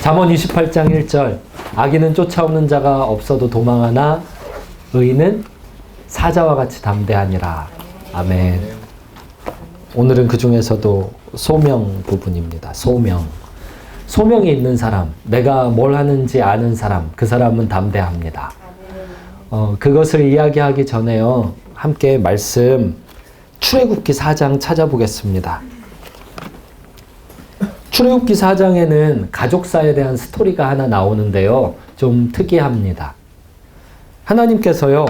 잠언 28장 1절 악인은 쫓아오는 자가 없어도 도망하나 의인은 사자와 같이 담대하니라. 아멘. 오늘은 그 중에서도 소명 부분입니다. 소명이 있는 사람, 내가 뭘 하는지 아는 사람, 그 사람은 담대합니다. 그것을 이야기하기 전에요, 함께 말씀 출애굽기 4장 찾아보겠습니다. 출애굽기 4장에는 가족사에 대한 스토리가 하나 나오는데요, 좀 특이합니다. 하나님께서요,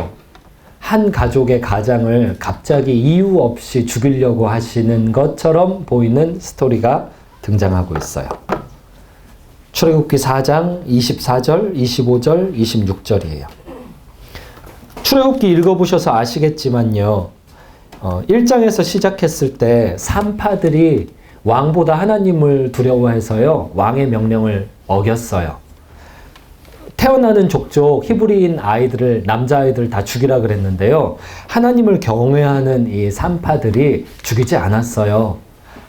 한 가족의 가장을 갑자기 이유 없이 죽이려고 하시는 것처럼 보이는 스토리가 등장하고 있어요. 출애굽기 4장 24절, 25절, 26절이에요. 출애굽기 읽어보셔서 아시겠지만요, 1장에서 시작했을 때 산파들이 왕보다 하나님을 두려워해서요, 왕의 명령을 어겼어요. 태어나는 족족 히브리인 아이들을, 남자아이들 다 죽이라 그랬는데요, 하나님을 경외하는 이 산파들이 죽이지 않았어요.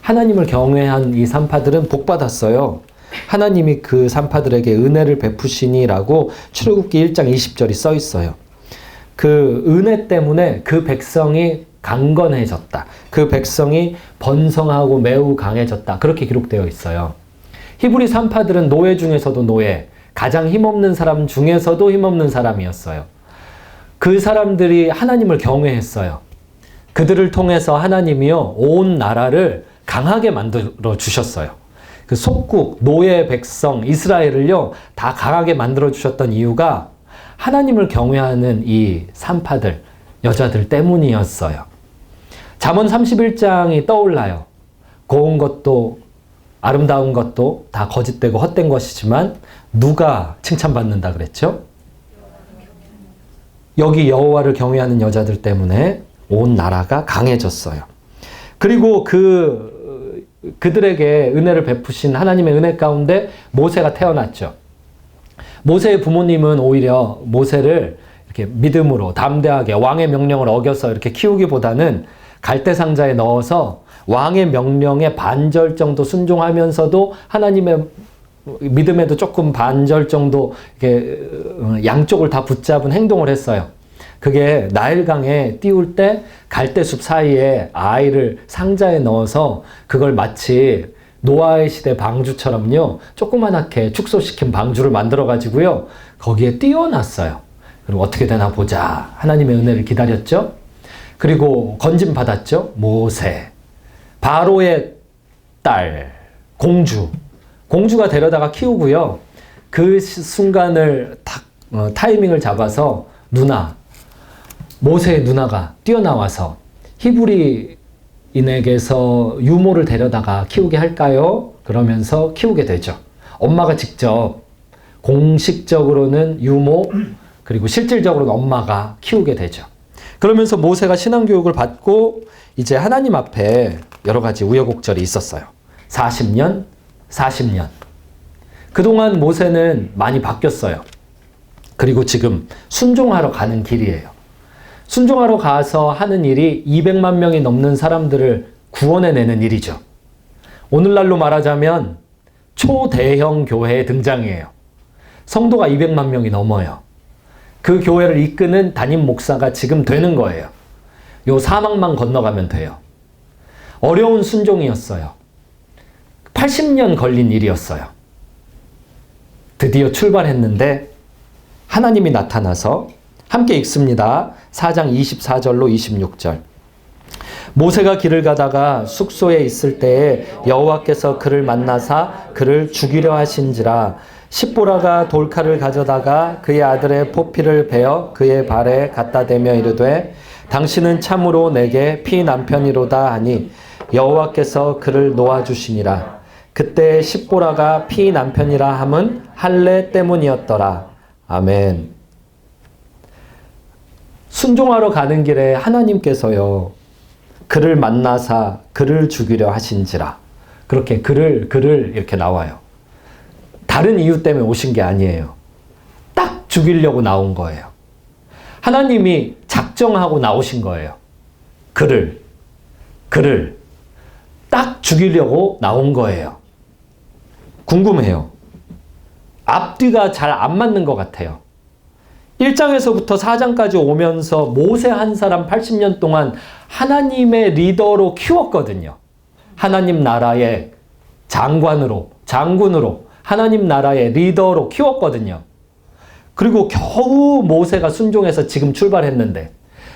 하나님을 경외한 이 산파들은 복받았어요. 하나님이 그 산파들에게 은혜를 베푸시니라고 출애굽기 1장 20절이 써 있어요. 그 은혜 때문에 그 백성이 강건해졌다. 그 백성이 번성하고 매우 강해졌다. 그렇게 기록되어 있어요. 히브리 산파들은 노예 중에서도 노예, 가장 힘없는 사람 중에서도 힘없는 사람이었어요. 그 사람들이 하나님을 경외했어요. 그들을 통해서 하나님이요, 온 나라를 강하게 만들어 주셨어요. 그 속국, 노예 백성, 이스라엘을요, 다 강하게 만들어 주셨던 이유가 하나님을 경외하는 이 산파들, 여자들 때문이었어요. 잠언 31장이 떠올라요. 고운 것도 아름다운 것도 다 거짓되고 헛된 것이지만 누가 칭찬받는다 그랬죠? 여기 여호와를 경외하는 여자들 때문에 온 나라가 강해졌어요. 그리고 그들에게 은혜를 베푸신 하나님의 은혜 가운데 모세가 태어났죠. 모세의 부모님은 오히려 모세를 이렇게 믿음으로 담대하게 왕의 명령을 어겨서 이렇게 키우기보다는 갈대상자에 넣어서 왕의 명령에 반절 정도 순종하면서도 하나님의 믿음에도 조금 반절 정도 이렇게 양쪽을 다 붙잡은 행동을 했어요. 그게 나일강에 띄울 때 갈대숲 사이에 아이를 상자에 넣어서 그걸 마치 노아의 시대 방주처럼요, 조그만하게 축소시킨 방주를 만들어 가지고요, 거기에 띄워놨어요. 그리고 어떻게 되나 보자, 하나님의 은혜를 기다렸죠. 그리고 건진 받았죠. 모세, 바로의 딸, 공주가 데려다가 키우고요, 그 순간을 딱 타이밍을 잡아서 모세의 누나가 뛰어나와서 히브리인에게서 유모를 데려다가 키우게 할까요? 그러면서 키우게 되죠. 엄마가 직접 공식적으로는 유모, 그리고 실질적으로는 엄마가 키우게 되죠. 그러면서 모세가 신앙교육을 받고 이제 하나님 앞에 여러 가지 우여곡절이 있었어요. 40년. 그동안 모세는 많이 바뀌었어요. 그리고 지금 순종하러 가는 길이에요. 순종하러 가서 하는 일이 200만 명이 넘는 사람들을 구원해내는 일이죠. 오늘날로 말하자면 초대형 교회의 등장이에요. 성도가 200만 명이 넘어요. 그 교회를 이끄는 담임 목사가 지금 되는 거예요. 요 사막만 건너가면 돼요. 어려운 순종이었어요. 80년 걸린 일이었어요. 드디어 출발했는데 하나님이 나타나서 함께 읽습니다. 4장 24절로 26절. 모세가 길을 가다가 숙소에 있을 때에 여호와께서 그를 만나사 그를 죽이려 하신지라. 십보라가 돌칼을 가져다가 그의 아들의 포피를 베어 그의 발에 갖다 대며 이르되 당신은 참으로 내게 피남편이로다 하니 여호와께서 그를 놓아주시니라. 그때 십보라가 피남편이라 함은 할례 때문이었더라. 아멘. 순종하러 가는 길에 하나님께서요, 그를 만나사 그를 죽이려 하신지라. 그렇게 그를 이렇게 나와요. 다른 이유 때문에 오신 게 아니에요. 딱 죽이려고 나온 거예요. 하나님이 작정하고 나오신 거예요. 그를 딱 죽이려고 나온 거예요. 궁금해요. 앞뒤가 잘 안 맞는 것 같아요. 1장에서부터 4장까지 오면서 모세 한 사람 80년 동안 하나님의 리더로 키웠거든요. 하나님 나라의 장군으로 하나님 나라의 리더로 키웠거든요. 그리고 겨우 모세가 순종해서 지금 출발했는데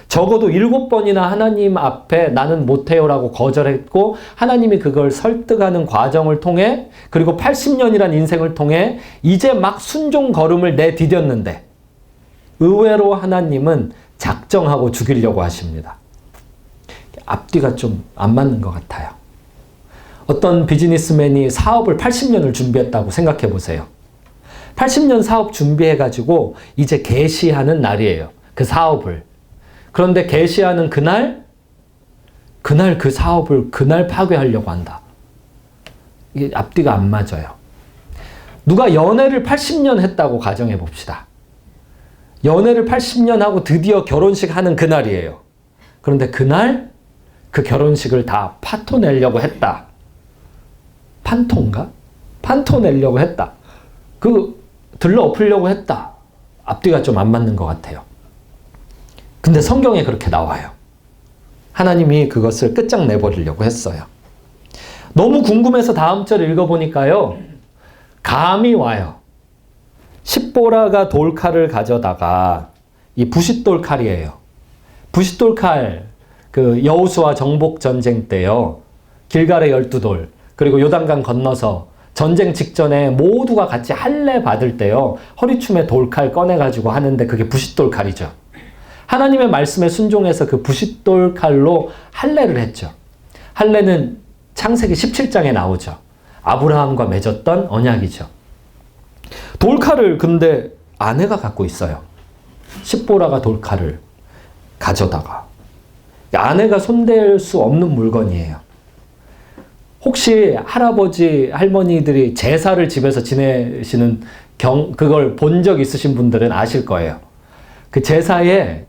적어도 7번이나 하나님 앞에 나는 못해요라고 거절했고 하나님이 그걸 설득하는 과정을 통해 그리고 80년이란 인생을 통해 이제 막 순종 걸음을 내디뎠는데 의외로 하나님은 작정하고 죽이려고 하십니다. 앞뒤가 좀 안 맞는 것 같아요. 어떤 비즈니스맨이 사업을 80년을 준비했다고 생각해 보세요. 80년 사업 준비해가지고 이제 개시하는 날이에요. 그 사업을. 그런데 개시하는 그날 그 사업을 그날 파괴하려고 한다. 이게 앞뒤가 안 맞아요. 누가 연애를 80년 했다고 가정해 봅시다. 연애를 80년 하고 드디어 결혼식 하는 그날이에요. 그런데 그날 그 결혼식을 다 파토내려고 했다. 판토인가? 판토내려고 했다. 들러 엎으려고 했다. 앞뒤가 좀 안 맞는 것 같아요. 근데 성경에 그렇게 나와요. 하나님이 그것을 끝장내버리려고 했어요. 너무 궁금해서 다음 절 읽어보니까요. 감이 와요. 십보라가 돌칼을 가져다가 이 부싯돌 칼이에요. 부싯돌 칼, 여호수아 정복 전쟁 때요. 길갈의 12돌, 그리고 요단강 건너서 전쟁 직전에 모두가 같이 할례 받을 때요. 허리춤에 돌칼 꺼내가지고 하는데 그게 부싯돌 칼이죠. 하나님의 말씀에 순종해서 그 부싯돌 칼로 할례를 했죠. 할례는 창세기 17장에 나오죠. 아브라함과 맺었던 언약이죠. 돌칼을 근데 아내가 갖고 있어요. 십보라가 돌칼을 가져다가. 아내가 손댈 수 없는 물건이에요. 혹시 할아버지, 할머니들이 제사를 집에서 지내시는 그걸 본 적 있으신 분들은 아실 거예요. 그 제사에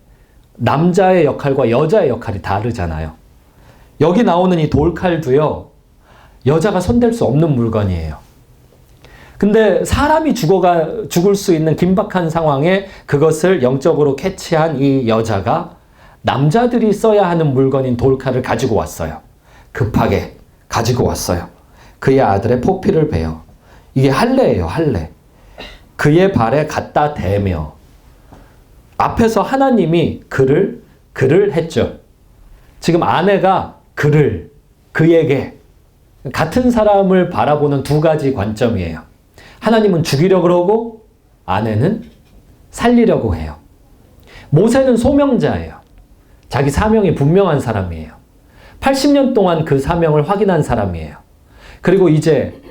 남자의 역할과 여자의 역할이 다르잖아요. 여기 나오는 이 돌칼도요, 여자가 손댈 수 없는 물건이에요. 근데 사람이 죽을 수 있는 긴박한 상황에 그것을 영적으로 캐치한 이 여자가 남자들이 써야 하는 물건인 돌칼을 가지고 왔어요. 급하게 가지고 왔어요. 그의 아들의 포피를 베어. 이게 할례예요, 할례. 그의 발에 갖다 대며. 앞에서 하나님이 그를 했죠. 지금 아내가 그에게 같은 사람을 바라보는 두 가지 관점이에요. 하나님은 죽이려고 그러고 아내는 살리려고 해요. 모세는 소명자예요. 자기 사명이 분명한 사람이에요. 80년 동안 그 사명을 확인한 사람이에요. 그리고 이제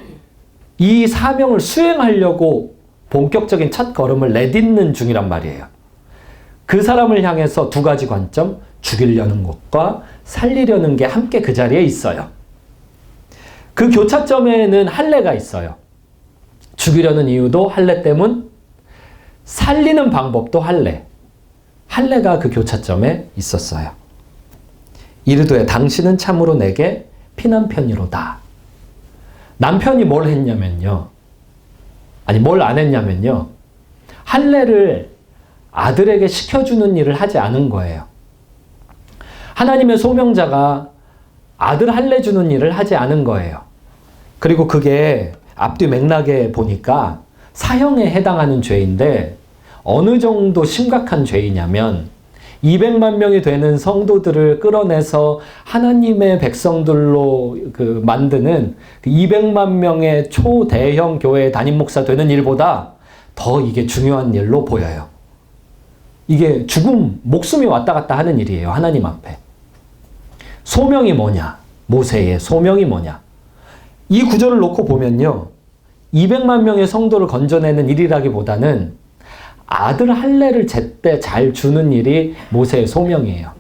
이 사명을 수행하려고 본격적인 첫 걸음을 내딛는 중이란 말이에요. 그 사람을 향해서 두 가지 관점, 죽이려는 것과 살리려는 게 함께 그 자리에 있어요. 그 교차점에는 할례가 있어요. 죽이려는 이유도 할례 때문, 살리는 방법도 할례. 할례가 그 교차점에 있었어요. 이르되 당신은 참으로 내게 피난편이로다. 남편이 뭘 했냐면요. 뭘 안 했냐면요. 할례를 아들에게 시켜주는 일을 하지 않은 거예요. 하나님의 소명자가 아들 할례 주는 일을 하지 않은 거예요. 그리고 그게 앞뒤 맥락에 보니까 사형에 해당하는 죄인데 어느 정도 심각한 죄이냐면 200만 명이 되는 성도들을 끌어내서 하나님의 백성들로 만드는 200만 명의 초대형 교회 담임 목사 되는 일보다 더 이게 중요한 일로 보여요. 이게 목숨이 왔다 갔다 하는 일이에요. 하나님 앞에. 소명이 뭐냐? 모세의 소명이 뭐냐? 이 구절을 놓고 보면요. 200만 명의 성도를 건져내는 일이라기보다는 아들 할례를 제때 잘 주는 일이 모세의 소명이에요.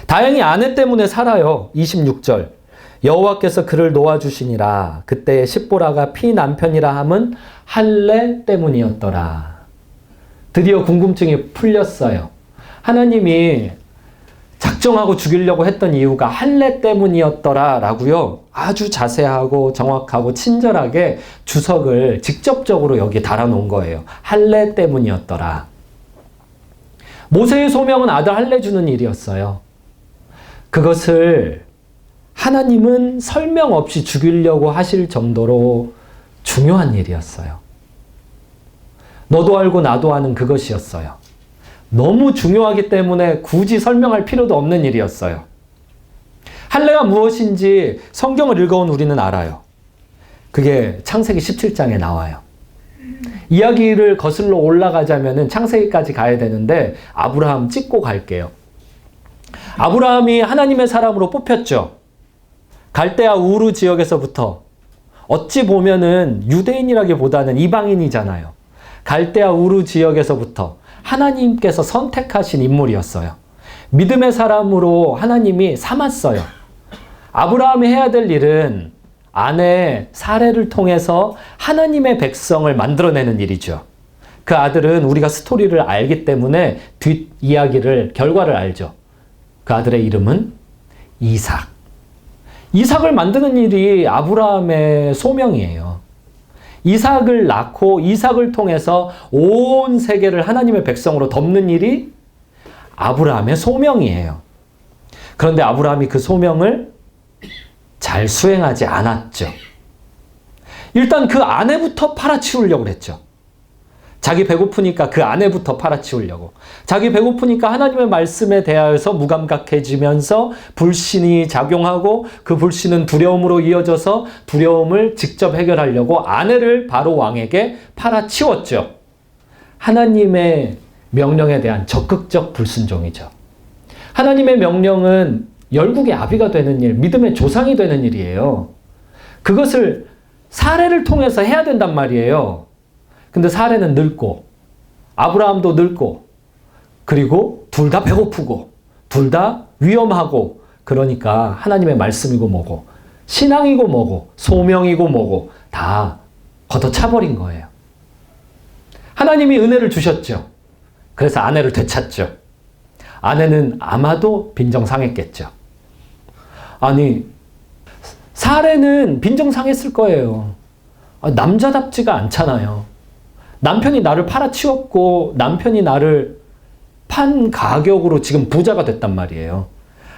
다행히 아내 때문에 살아요. 26절. 여호와께서 그를 놓아주시니라. 그때 십보라가 피남편이라 함은 할례 때문이었더라. 드디어 궁금증이 풀렸어요. 하나님이 작정하고 죽이려고 했던 이유가 할례 때문이었더라 라고요. 아주 자세하고 정확하고 친절하게 주석을 직접적으로 여기 달아놓은 거예요. 할례 때문이었더라. 모세의 소명은 아들 할례 주는 일이었어요. 그것을 하나님은 설명 없이 죽이려고 하실 정도로 중요한 일이었어요. 너도 알고 나도 아는 그것이었어요. 너무 중요하기 때문에 굳이 설명할 필요도 없는 일이었어요. 할례가 무엇인지 성경을 읽어온 우리는 알아요. 그게 창세기 17장에 나와요. 이야기를 거슬러 올라가자면은 창세기까지 가야 되는데 아브라함 찍고 갈게요. 아브라함이 하나님의 사람으로 뽑혔죠. 갈대아 우르 지역에서부터 어찌 보면은 유대인이라기보다는 이방인이잖아요. 갈대아 우르 지역에서부터 하나님께서 선택하신 인물이었어요. 믿음의 사람으로 하나님이 삼았어요. 아브라함이 해야 될 일은 아내 사레를 통해서 하나님의 백성을 만들어내는 일이죠. 그 아들은 우리가 스토리를 알기 때문에 뒷이야기를, 결과를 알죠. 그 아들의 이름은 이삭. 이삭을 만드는 일이 아브라함의 소명이에요. 이삭을 낳고 이삭을 통해서 온 세계를 하나님의 백성으로 덮는 일이 아브라함의 소명이에요. 그런데 아브라함이 그 소명을 잘 수행하지 않았죠. 일단 그 아내부터 팔아치우려고 했죠. 자기 배고프니까 그 아내부터 팔아치우려고. 자기 배고프니까 하나님의 말씀에 대하여서 무감각해지면서 불신이 작용하고 그 불신은 두려움으로 이어져서 두려움을 직접 해결하려고 아내를 바로 왕에게 팔아치웠죠. 하나님의 명령에 대한 적극적 불순종이죠. 하나님의 명령은 열국의 아비가 되는 일, 믿음의 조상이 되는 일이에요. 그것을 사례를 통해서 해야 된단 말이에요. 근데 사례는 늙고 아브라함도 늙고 그리고 둘 다 배고프고 둘 다 위험하고 그러니까 하나님의 말씀이고 뭐고 신앙이고 뭐고 소명이고 뭐고 다 걷어차버린 거예요. 하나님이 은혜를 주셨죠. 그래서 아내를 되찾죠. 아내는 아마도 빈정상했겠죠. 아니 사례는 빈정상했을 거예요. 남자답지가 않잖아요. 남편이 나를 팔아치웠고 남편이 나를 판 가격으로 지금 부자가 됐단 말이에요.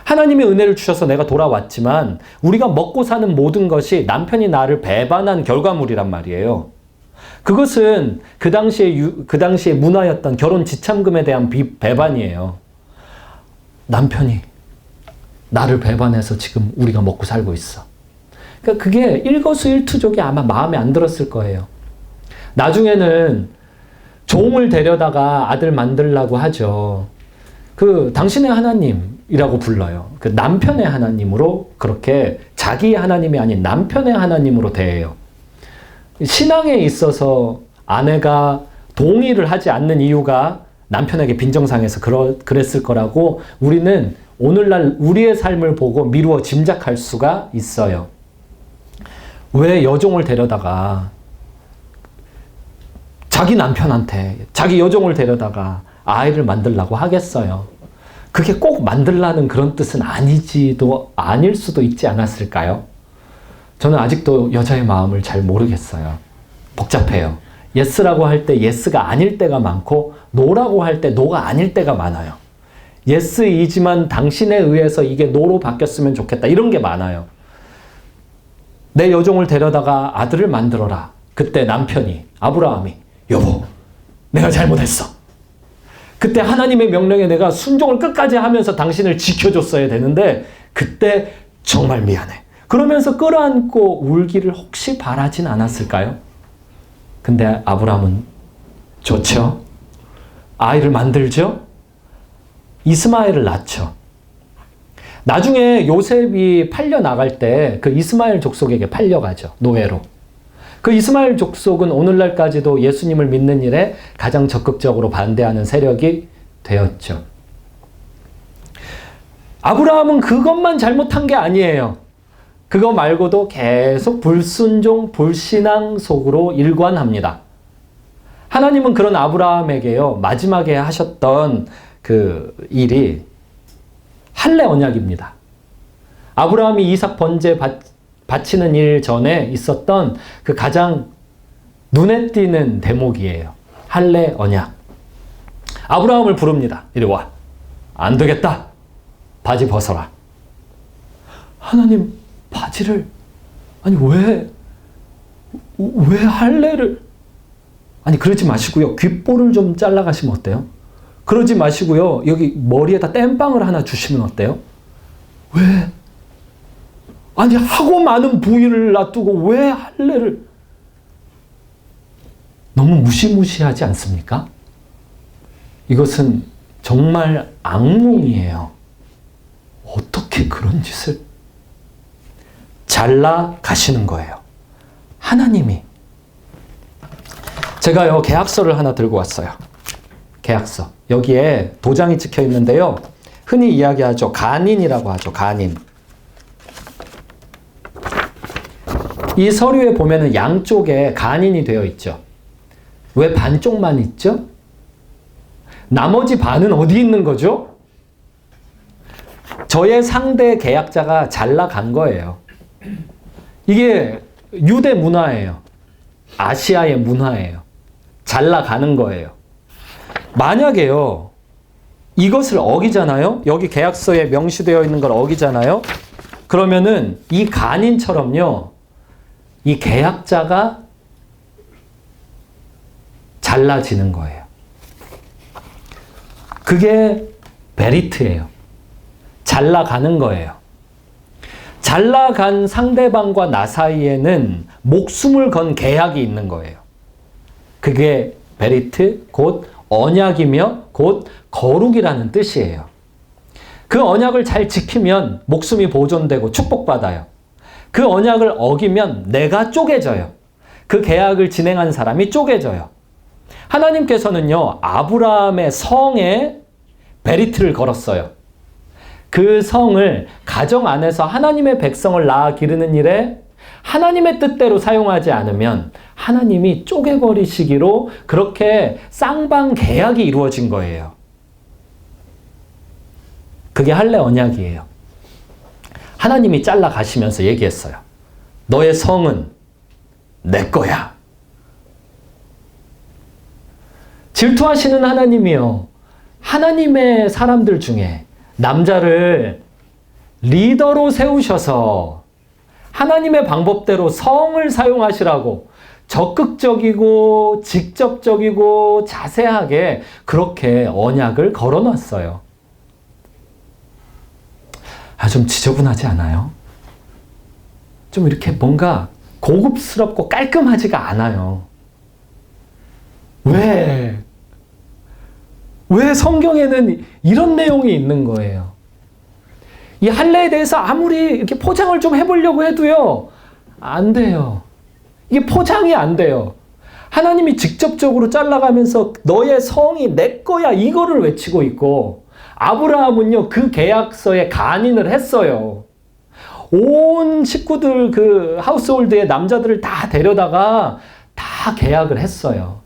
하나님의 은혜를 주셔서 내가 돌아왔지만 우리가 먹고 사는 모든 것이 남편이 나를 배반한 결과물이란 말이에요. 그것은 그 당시의 문화였던 결혼 지참금에 대한 배반이에요. 남편이 나를 배반해서 지금 우리가 먹고 살고 있어. 그러니까 그게 일거수일투족이 아마 마음에 안 들었을 거예요. 나중에는 종을 데려다가 아들 만들라고 하죠. 그 당신의 하나님이라고 불러요. 그 남편의 하나님으로 그렇게 자기의 하나님이 아닌 남편의 하나님으로 대해요. 신앙에 있어서 아내가 동의를 하지 않는 이유가 남편에게 빈정상해서 그랬을 거라고 우리는 오늘날 우리의 삶을 보고 미루어 짐작할 수가 있어요. 왜 여종을 데려다가 자기 남편한테 자기 여종을 데려다가 아이를 만들라고 하겠어요. 그게 꼭 만들라는 그런 뜻은 아닐 수도 있지 않았을까요? 저는 아직도 여자의 마음을 잘 모르겠어요. 복잡해요. 예스라고 할 때 예스가 아닐 때가 많고 노라고 할 때 노가 아닐 때가 많아요. 예스이지만 당신에 의해서 이게 노로 바뀌었으면 좋겠다. 이런 게 많아요. 내 여종을 데려다가 아들을 만들어라. 그때 남편이 아브라함이 여보 내가 잘못했어. 그때 하나님의 명령에 내가 순종을 끝까지 하면서 당신을 지켜줬어야 되는데 그때 정말 미안해. 그러면서 끌어안고 울기를 혹시 바라진 않았을까요? 근데 아브라함은 좋죠. 아이를 만들죠. 이스마엘을 낳죠. 나중에 요셉이 팔려 나갈 때 그 이스마엘 족속에게 팔려가죠. 노예로. 그 이스마엘 족속은 오늘날까지도 예수님을 믿는 일에 가장 적극적으로 반대하는 세력이 되었죠. 아브라함은 그것만 잘못한 게 아니에요. 그거 말고도 계속 불순종, 불신앙 속으로 일관합니다. 하나님은 그런 아브라함에게요, 마지막에 하셨던 그 일이 할례 언약입니다. 아브라함이 이삭 번제 바치는 일 전에 있었던 그 가장 눈에 띄는 대목이에요. 할례 언약. 아브라함을 부릅니다. 이리 와. 안 되겠다. 바지 벗어라. 하나님, 바지를, 아니, 왜 할례를, 아니, 그러지 마시고요. 귓볼을 좀 잘라가시면 어때요? 그러지 마시고요. 여기 머리에다 땜빵을 하나 주시면 어때요? 왜? 아니, 하고 많은 부위를 놔두고 왜 할례를? 너무 무시무시하지 않습니까? 이것은 정말 악몽이에요. 어떻게 그런 짓을? 잘라 가시는 거예요. 하나님이. 제가요, 계약서를 하나 들고 왔어요. 계약서. 여기에 도장이 찍혀 있는데요. 흔히 이야기하죠. 간인이라고 하죠. 간인. 이 서류에 보면은 양쪽에 간인이 되어 있죠. 왜 반쪽만 있죠? 나머지 반은 어디 있는 거죠? 저의 상대 계약자가 잘 나간 거예요. 이게 유대 문화예요. 아시아의 문화예요. 잘 나가는 거예요. 만약에요, 이것을 어기잖아요? 여기 계약서에 명시되어 있는 걸 어기잖아요? 그러면은 이 간인처럼요, 이 계약자가 잘라지는 거예요. 그게 베리트예요. 잘라가는 거예요. 잘라간 상대방과 나 사이에는 목숨을 건 계약이 있는 거예요. 그게 베리트, 곧 언약이며 곧 거룩이라는 뜻이에요. 그 언약을 잘 지키면 목숨이 보존되고 축복받아요. 그 언약을 어기면 내가 쪼개져요. 그 계약을 진행한 사람이 쪼개져요. 하나님께서는요, 아브라함의 성에 베리트를 걸었어요. 그 성을 가정 안에서 하나님의 백성을 낳아 기르는 일에 하나님의 뜻대로 사용하지 않으면 하나님이 쪼개버리시기로 그렇게 쌍방 계약이 이루어진 거예요. 그게 할례 언약이에요. 하나님이 잘라 가시면서 얘기했어요. 너의 성은 내 거야. 질투하시는 하나님이요. 하나님의 사람들 중에 남자를 리더로 세우셔서 하나님의 방법대로 성을 사용하시라고 적극적이고 직접적이고 자세하게 그렇게 언약을 걸어놨어요. 좀 지저분하지 않아요? 좀 이렇게 뭔가 고급스럽고 깔끔하지가 않아요. 왜 성경에는 이런 내용이 있는 거예요? 이 할례에 대해서 아무리 이렇게 포장을 좀 해보려고 해도요, 안 돼요. 이게 포장이 안 돼요. 하나님이 직접적으로 잘라가면서 너의 성이 내 거야, 이거를 외치고 있고, 아브라함은요, 그 계약서에 간인을 했어요. 온 식구들, 그 하우스홀드의 남자들을 다 데려다가 다 계약을 했어요.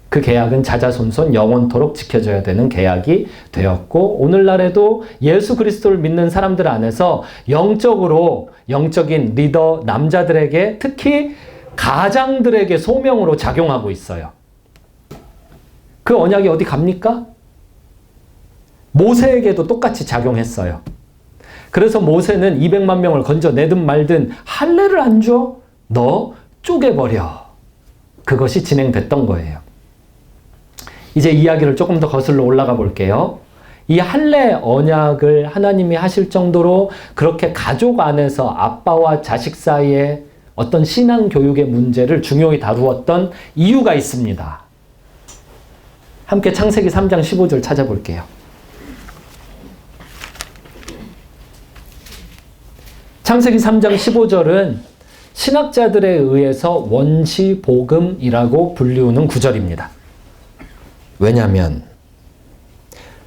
그 계약은 자자손손 영원토록 지켜져야 되는 계약이 되었고, 오늘날에도 예수 그리스도를 믿는 사람들 안에서 영적인 리더 남자들에게, 특히 가장들에게 소명으로 작용하고 있어요. 그 언약이 어디 갑니까? 모세에게도 똑같이 작용했어요. 그래서 모세는 200만 명을 건져내든 말든 할례를 안 줘? 너 쪼개버려. 그것이 진행됐던 거예요. 이제 이야기를 조금 더 거슬러 올라가 볼게요. 이 할례 언약을 하나님이 하실 정도로 그렇게 가족 안에서 아빠와 자식 사이에 어떤 신앙 교육의 문제를 중요히 다루었던 이유가 있습니다. 함께 창세기 3장 15절 찾아볼게요. 창세기 3장 15절은 신학자들에 의해서 원시복음이라고 불리우는 구절입니다. 왜냐하면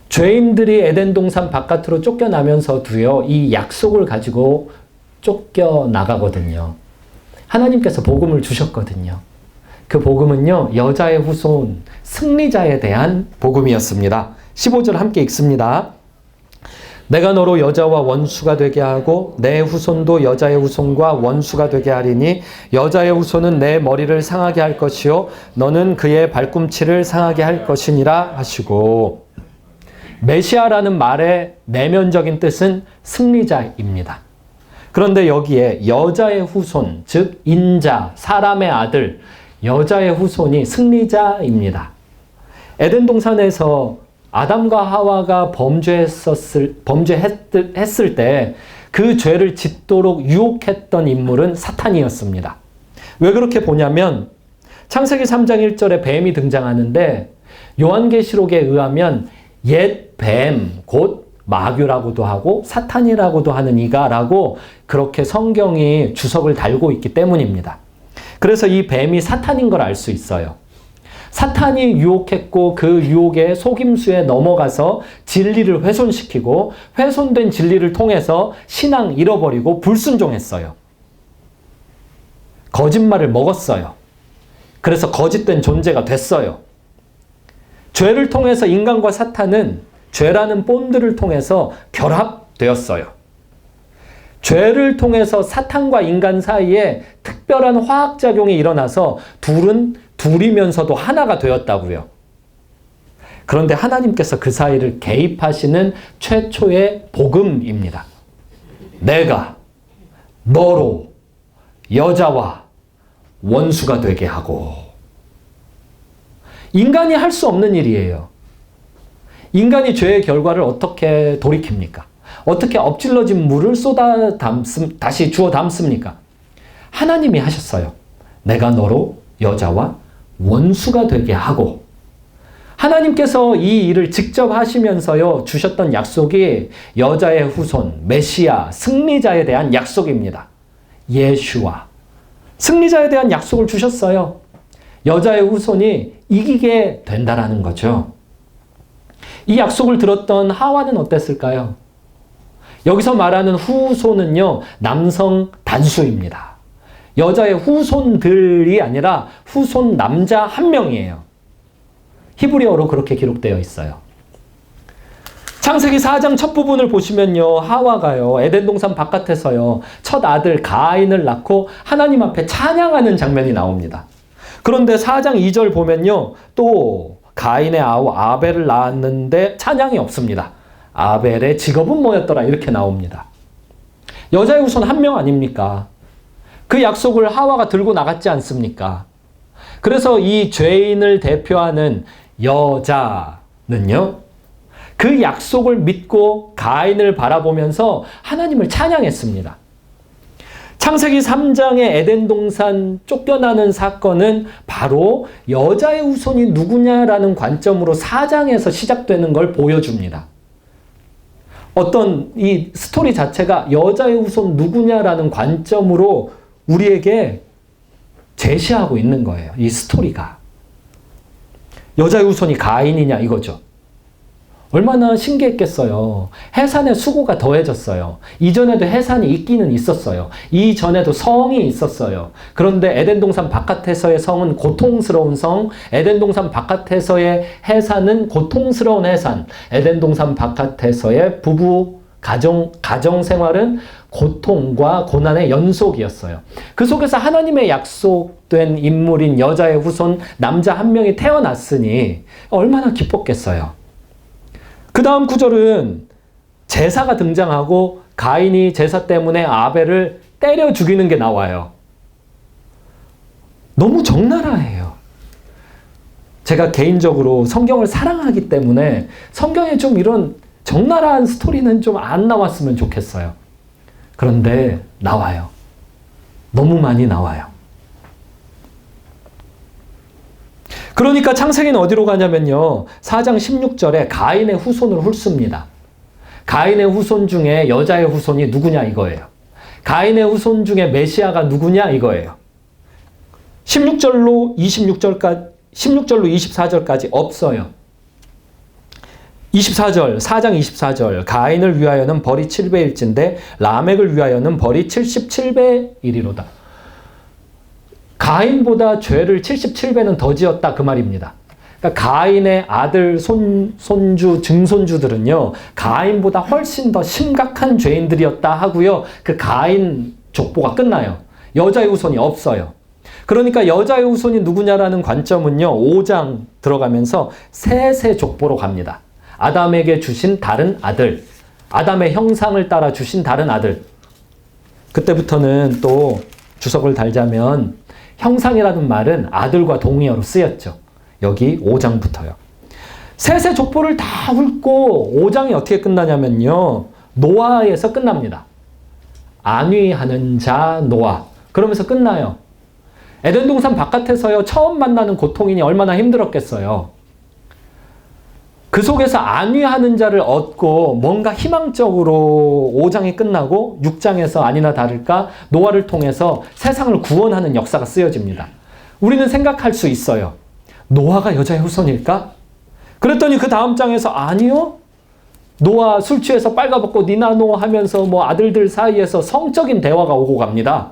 죄인들이 에덴 동산 바깥으로 쫓겨나면서도요, 이 약속을 가지고 쫓겨나가거든요. 하나님께서 복음을 주셨거든요. 그 복음은요, 여자의 후손, 승리자에 대한 복음이었습니다. 15절 함께 읽습니다. 내가 너로 여자와 원수가 되게 하고 내 후손도 여자의 후손과 원수가 되게 하리니 여자의 후손은 내 머리를 상하게 할 것이요 너는 그의 발꿈치를 상하게 할 것이니라 하시고, 메시아라는 말의 내면적인 뜻은 승리자입니다. 그런데 여기에 여자의 후손, 즉 인자, 사람의 아들, 여자의 후손이 승리자입니다. 에덴 동산에서 아담과 하와가 범죄했을 때 그 죄를 짓도록 유혹했던 인물은 사탄이었습니다. 왜 그렇게 보냐면 창세기 3장 1절에 뱀이 등장하는데 요한계시록에 의하면 옛 뱀, 곧 마귀라고도 하고 사탄이라고도 하는 이가라고 그렇게 성경이 주석을 달고 있기 때문입니다. 그래서 이 뱀이 사탄인 걸 알 수 있어요. 사탄이 유혹했고 그 유혹의 속임수에 넘어가서 진리를 훼손시키고 훼손된 진리를 통해서 신앙 잃어버리고 불순종했어요. 거짓말을 먹었어요. 그래서 거짓된 존재가 됐어요. 죄를 통해서 인간과 사탄은 죄라는 본드를 통해서 결합되었어요. 죄를 통해서 사탄과 인간 사이에 특별한 화학작용이 일어나서 둘이면서도 하나가 되었다고요. 그런데 하나님께서 그 사이를 개입하시는 최초의 복음입니다. 내가 너로 여자와 원수가 되게 하고. 인간이 할 수 없는 일이에요. 인간이 죄의 결과를 어떻게 돌이킵니까? 어떻게 엎질러진 물을 다시 주워 담습니까? 하나님이 하셨어요. 내가 너로 여자와 원수가 되게 하고. 하나님께서 이 일을 직접 하시면서요 주셨던 약속이 여자의 후손, 메시아, 승리자에 대한 약속입니다. 예슈아. 승리자에 대한 약속을 주셨어요. 여자의 후손이 이기게 된다라는 거죠. 이 약속을 들었던 하와는 어땠을까요? 여기서 말하는 후손은요, 남성 단수입니다. 여자의 후손들이 아니라 후손 남자 한 명이에요. 히브리어로 그렇게 기록되어 있어요. 창세기 4장 첫 부분을 보시면요, 하와가요, 에덴 동산 바깥에서요, 첫 아들 가인을 낳고 하나님 앞에 찬양하는 장면이 나옵니다. 그런데 4장 2절 보면요, 또 가인의 아우 아벨을 낳았는데 찬양이 없습니다. 아벨의 직업은 뭐였더라 이렇게 나옵니다. 여자의 후손 한 명 아닙니까? 그 약속을 하와가 들고 나갔지 않습니까? 그래서 이 죄인을 대표하는 여자는요, 그 약속을 믿고 가인을 바라보면서 하나님을 찬양했습니다. 창세기 3장의 에덴 동산 쫓겨나는 사건은 바로 여자의 후손이 누구냐라는 관점으로 4장에서 시작되는 걸 보여줍니다. 어떤 이 스토리 자체가 여자의 후손 누구냐라는 관점으로 우리에게 제시하고 있는 거예요. 이 스토리가. 여자의 후손이 가인이냐 이거죠. 얼마나 신기했겠어요. 해산의 수고가 더해졌어요. 이전에도 해산이 있기는 있었어요. 이전에도 성이 있었어요. 그런데 에덴 동산 바깥에서의 성은 고통스러운 성, 에덴 동산 바깥에서의 해산은 고통스러운 해산, 에덴 동산 바깥에서의 부부 가정 생활은 고통과 고난의 연속이었어요. 그 속에서 하나님의 약속된 인물인 여자의 후손 남자 한 명이 태어났으니 얼마나 기뻤겠어요. 그 다음 구절은 제사가 등장하고 가인이 제사 때문에 아벨을 때려 죽이는 게 나와요. 너무 적나라해요. 제가 개인적으로 성경을 사랑하기 때문에 성경에 좀 이런 적나라한 스토리는 좀 안 나왔으면 좋겠어요. 그런데 나와요. 너무 많이 나와요. 그러니까 창세기는 어디로 가냐면요, 4장 16절에 가인의 후손을 훑습니다. 가인의 후손 중에 여자의 후손이 누구냐 이거예요. 가인의 후손 중에 메시아가 누구냐 이거예요. 16절로 24절까지 없어요. 24절, 4장 24절, 가인을 위하여는 벌이 7배일진데 라멕을 위하여는 벌이 77배이리로다. 가인보다 죄를 77배는 더 지었다 그 말입니다. 그러니까 가인의 아들, 손주, 증손주들은요, 가인보다 훨씬 더 심각한 죄인들이었다 하고요. 그 가인 족보가 끝나요. 여자의 후손이 없어요. 그러니까 여자의 후손이 누구냐라는 관점은요, 5장 들어가면서 셋의 족보로 갑니다. 아담에게 주신 다른 아들, 아담의 형상을 따라 주신 다른 아들. 그때부터는 또 주석을 달자면 형상이라는 말은 아들과 동의어로 쓰였죠. 여기 5장부터요. 셋의 족보를 다 훑고 5장이 어떻게 끝나냐면요, 노아에서 끝납니다. 안위하는 자 노아. 그러면서 끝나요. 에덴 동산 바깥에서요, 처음 만나는 고통이니 얼마나 힘들었겠어요. 그 속에서 안위하는 자를 얻고 뭔가 희망적으로 5장이 끝나고 6장에서 아니나 다를까 노아를 통해서 세상을 구원하는 역사가 쓰여집니다. 우리는 생각할 수 있어요. 노아가 여자의 후손일까? 그랬더니 그 다음 장에서 아니요. 노아 술 취해서 빨가벗고 니나노 하면서 뭐 아들들 사이에서 성적인 대화가 오고 갑니다.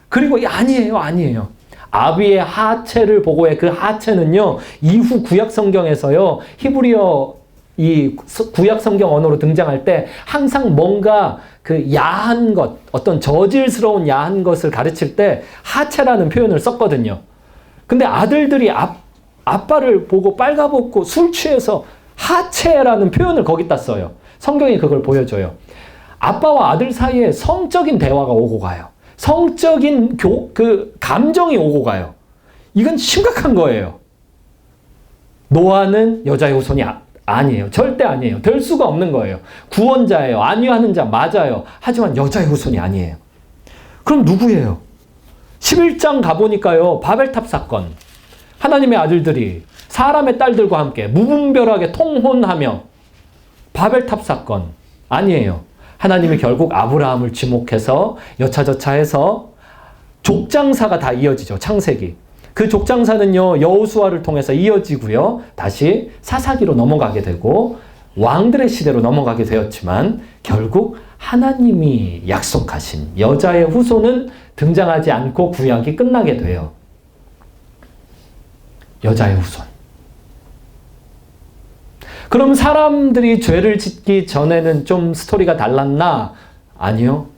그리고 아니에요. 아비의 하체를 보고의 그 하체는요, 이후 구약 성경에서요, 히브리어 이 구약 성경 언어로 등장할 때 항상 뭔가 그 야한 것, 어떤 저질스러운 야한 것을 가르칠 때 하체라는 표현을 썼거든요. 근데 아들들이 아빠를 보고 빨가벗고 술 취해서 하체라는 표현을 거기다 써요. 성경이 그걸 보여줘요. 아빠와 아들 사이에 성적인 대화가 오고 가요. 성적인 감정이 오고 가요. 이건 심각한 거예요. 노아는 여자의 후손이 아니에요. 절대 아니에요. 될 수가 없는 거예요. 구원자예요. 안위하는 자 맞아요. 하지만 여자의 후손이 아니에요. 그럼 누구예요? 11장 가보니까요, 바벨탑 사건. 하나님의 아들들이 사람의 딸들과 함께 무분별하게 통혼하며 바벨탑 사건. 아니에요. 하나님이 결국 아브라함을 지목해서 여차저차해서 족장사가 다 이어지죠. 창세기. 그 족장사는요, 여호수아를 통해서 이어지고요. 다시 사사기로 넘어가게 되고 왕들의 시대로 넘어가게 되었지만 결국 하나님이 약속하신 여자의 후손은 등장하지 않고 구약이 끝나게 돼요. 여자의 후손. 그럼 사람들이 죄를 짓기 전에는 좀 스토리가 달랐나? 아니요.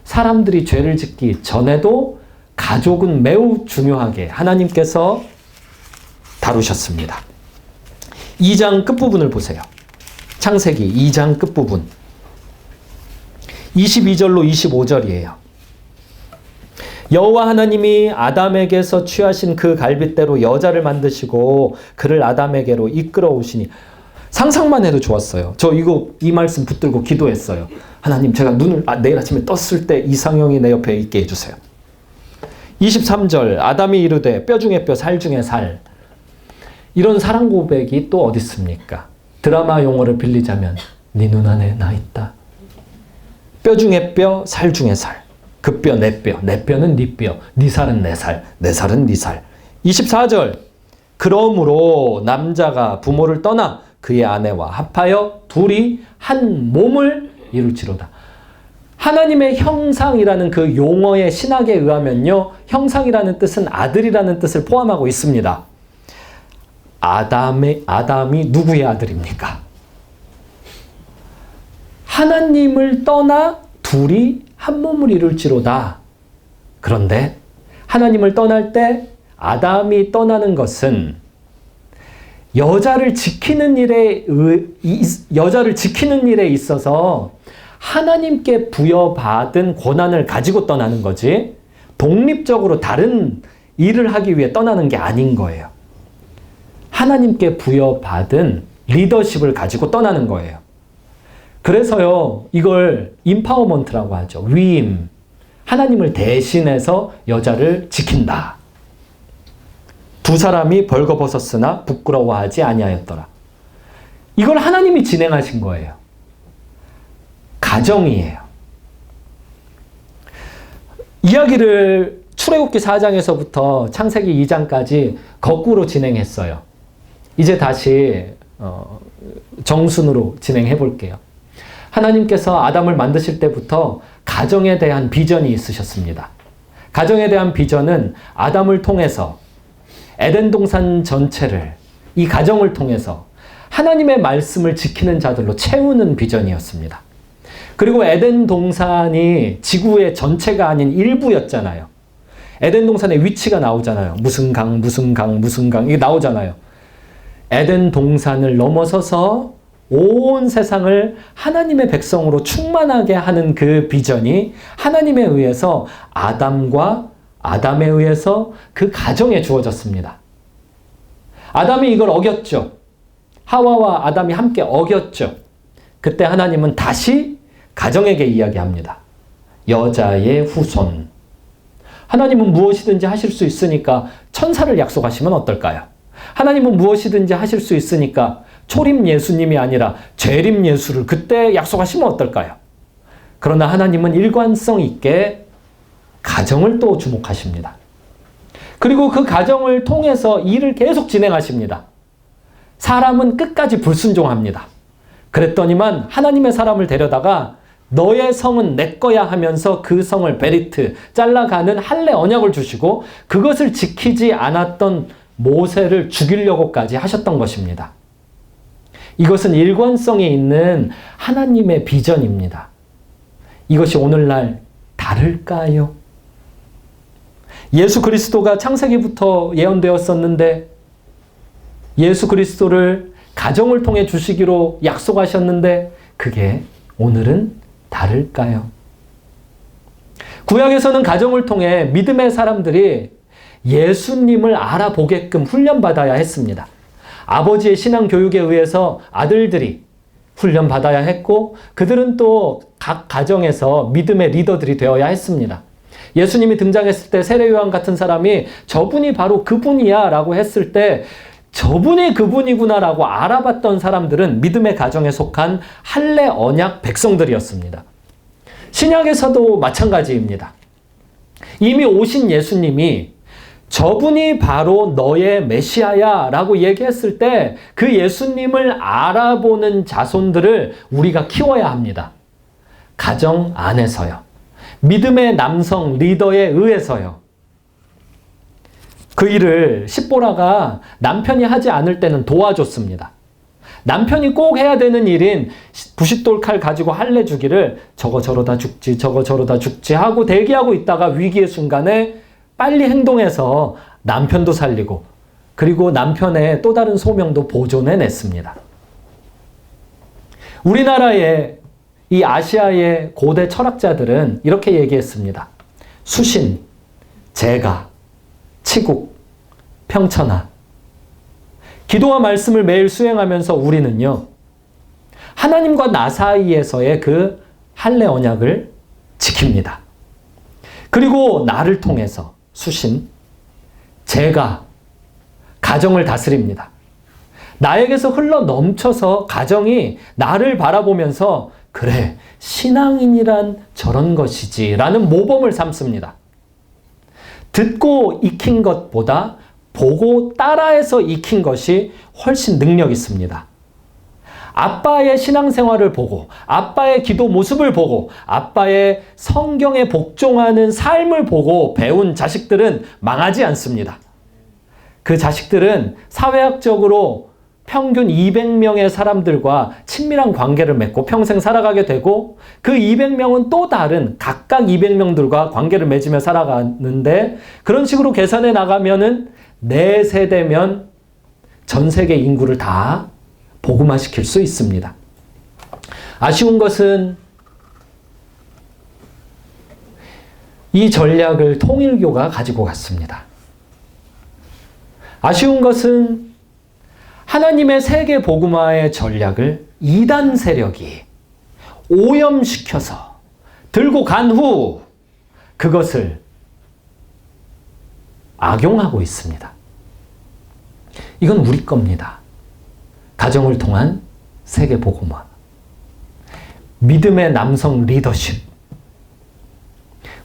사람들이 죄를 짓기 전에도 가족은 매우 중요하게 하나님께서 다루셨습니다. 2장 끝부분을 보세요. 창세기 2장 끝부분. 22절로 25절이에요. 여호와 하나님이 아담에게서 취하신 그 갈빗대로 여자를 만드시고 그를 아담에게로 이끌어 오시니. 상상만 해도 좋았어요. 저 이 말씀 붙들고 기도했어요. 하나님, 제가 눈을 내일 아침에 떴을 때 이상형이 내 옆에 있게 해주세요. 23절, 아담이 이르되 뼈 중에 뼈, 살 중에 살. 이런 사랑 고백이 또 어디 있습니까? 드라마 용어를 빌리자면 네 눈 안에 나 있다. 뼈 중에 뼈, 살 중에 살. 그 뼈, 내 뼈, 내 뼈는 네 뼈, 네 살은 내 살, 내 살은 네 살. 24절, 그러므로 남자가 부모를 떠나 그의 아내와 합하여 둘이 한 몸을 이룰지로다. 하나님의 형상이라는 그 용어의 신학에 의하면요, 형상이라는 뜻은 아들이라는 뜻을 포함하고 있습니다. 아담이 누구의 아들입니까? 하나님을 떠나 둘이 한 몸을 이룰지로다. 그런데 하나님을 떠날 때 아담이 떠나는 것은 여자를 지키는 일에 있어서 하나님께 부여받은 권한을 가지고 떠나는 거지, 독립적으로 다른 일을 하기 위해 떠나는 게 아닌 거예요. 하나님께 부여받은 리더십을 가지고 떠나는 거예요. 그래서요, 이걸 임파워먼트라고 하죠. 위임. 하나님을 대신해서 여자를 지킨다. 두 사람이 벌거벗었으나 부끄러워하지 아니하였더라. 이걸 하나님이 진행하신 거예요. 가정이에요. 이야기를 출애굽기 4장에서부터 창세기 2장까지 거꾸로 진행했어요. 이제 다시 정순으로 진행해 볼게요. 하나님께서 아담을 만드실 때부터 가정에 대한 비전이 있으셨습니다. 가정에 대한 비전은 아담을 통해서 에덴 동산 전체를 이 가정을 통해서 하나님의 말씀을 지키는 자들로 채우는 비전이었습니다. 그리고 에덴 동산이 지구의 전체가 아닌 일부였잖아요. 에덴 동산의 위치가 나오잖아요. 무슨 강, 무슨 강, 무슨 강, 이게 나오잖아요. 에덴 동산을 넘어서서 온 세상을 하나님의 백성으로 충만하게 하는 그 비전이 하나님에 의해서 아담에 의해서 그 가정에 주어졌습니다. 아담이 이걸 어겼죠. 하와와 아담이 함께 어겼죠. 그때 하나님은 다시 가정에게 이야기합니다. 여자의 후손. 하나님은 무엇이든지 하실 수 있으니까 천사를 약속하시면 어떨까요? 하나님은 무엇이든지 하실 수 있으니까 초림 예수님이 아니라 재림 예수를 그때 약속하시면 어떨까요? 그러나 하나님은 일관성 있게 가정을 또 주목하십니다. 그리고 그 가정을 통해서 일을 계속 진행하십니다. 사람은 끝까지 불순종합니다. 그랬더니만 하나님의 사람을 데려다가 너의 성은 내 거야 하면서 그 성을 베리트, 잘라가는 할례 언약을 주시고 그것을 지키지 않았던 모세를 죽이려고까지 하셨던 것입니다. 이것은 일관성이 있는 하나님의 비전입니다. 이것이 오늘날 다를까요? 예수 그리스도가 창세기부터 예언되었었는데 예수 그리스도를 가정을 통해 주시기로 약속하셨는데 그게 오늘은 다를까요? 구약에서는 가정을 통해 믿음의 사람들이 예수님을 알아보게끔 훈련받아야 했습니다. 아버지의 신앙 교육에 의해서 아들들이 훈련받아야 했고 그들은 또 각 가정에서 믿음의 리더들이 되어야 했습니다. 예수님이 등장했을 때 세례요한 같은 사람이 저분이 바로 그분이야 라고 했을 때 저분이 그분이구나 라고 알아봤던 사람들은 믿음의 가정에 속한 할례 언약 백성들이었습니다. 신약에서도 마찬가지입니다. 이미 오신 예수님이 저분이 바로 너의 메시아야 라고 얘기했을 때 그 예수님을 알아보는 자손들을 우리가 키워야 합니다. 가정 안에서요. 믿음의 남성 리더에 의해서요. 그 일을 십보라가 남편이 하지 않을 때는 도와줬습니다. 남편이 꼭 해야 되는 일인 부싯돌 칼 가지고 할례 주기를 저거 저러다 죽지 저거 저러다 죽지 하고 대기하고 있다가 위기의 순간에 빨리 행동해서 남편도 살리고 그리고 남편의 또 다른 소명도 보존해냈습니다. 우리나라의 이 아시아의 고대 철학자들은 이렇게 얘기했습니다. 수신, 제가, 치국, 평천하. 기도와 말씀을 매일 수행하면서 우리는요. 하나님과 나 사이에서의 그 할례 언약을 지킵니다. 그리고 나를 통해서 수신, 제가 가정을 다스립니다. 나에게서 흘러 넘쳐서 가정이 나를 바라보면서 그래, 신앙인이란 저런 것이지 라는 모범을 삼습니다. 듣고 익힌 것보다 보고 따라해서 익힌 것이 훨씬 능력 있습니다. 아빠의 신앙생활을 보고 아빠의 기도 모습을 보고 아빠의 성경에 복종하는 삶을 보고 배운 자식들은 망하지 않습니다. 그 자식들은 사회학적으로 평균 200명의 사람들과 친밀한 관계를 맺고 평생 살아가게 되고 그 200명은 또 다른 각각 200명들과 관계를 맺으며 살아가는데 그런 식으로 계산해 나가면은 4세대면 전 세계 인구를 다 복음화시킬 수 있습니다. 아쉬운 것은 이 전략을 통일교가 가지고 갔습니다. 아쉬운 것은 하나님의 세계 복음화의 전략을 이단 세력이 오염시켜서 들고 간 후 그것을 악용하고 있습니다. 이건 우리 겁니다. 가정을 통한 세계 복음화. 믿음의 남성 리더십.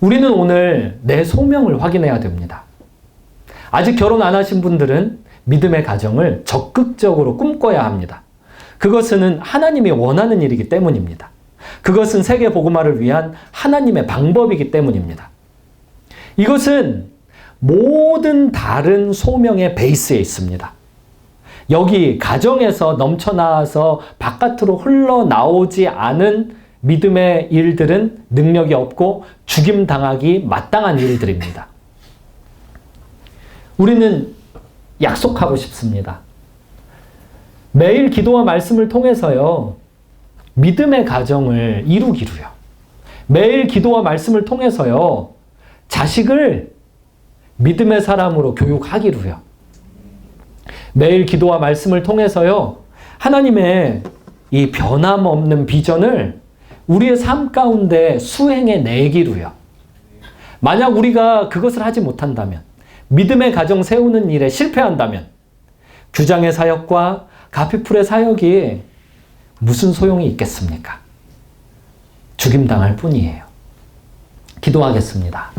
우리는 오늘 내 소명을 확인해야 됩니다. 아직 결혼 안 하신 분들은 믿음의 가정을 적극적으로 꿈꿔야 합니다. 그것은 하나님이 원하는 일이기 때문입니다. 그것은 세계 복음화를 위한 하나님의 방법이기 때문입니다. 이것은 모든 다른 소명의 베이스에 있습니다. 여기 가정에서 넘쳐나와서 바깥으로 흘러나오지 않은 믿음의 일들은 능력이 없고 죽임당하기 마땅한 일들입니다. 우리는 약속하고 싶습니다. 매일 기도와 말씀을 통해서요, 믿음의 가정을 이루기로요. 매일 기도와 말씀을 통해서요, 자식을 믿음의 사람으로 교육하기로요. 매일 기도와 말씀을 통해서요, 하나님의 이 변함없는 비전을 우리의 삶 가운데 수행해 내기로요. 만약 우리가 그것을 하지 못한다면, 믿음의 가정 세우는 일에 실패한다면, 규장의 사역과 가피풀의 사역이 무슨 소용이 있겠습니까? 죽임당할 뿐이에요. 기도하겠습니다.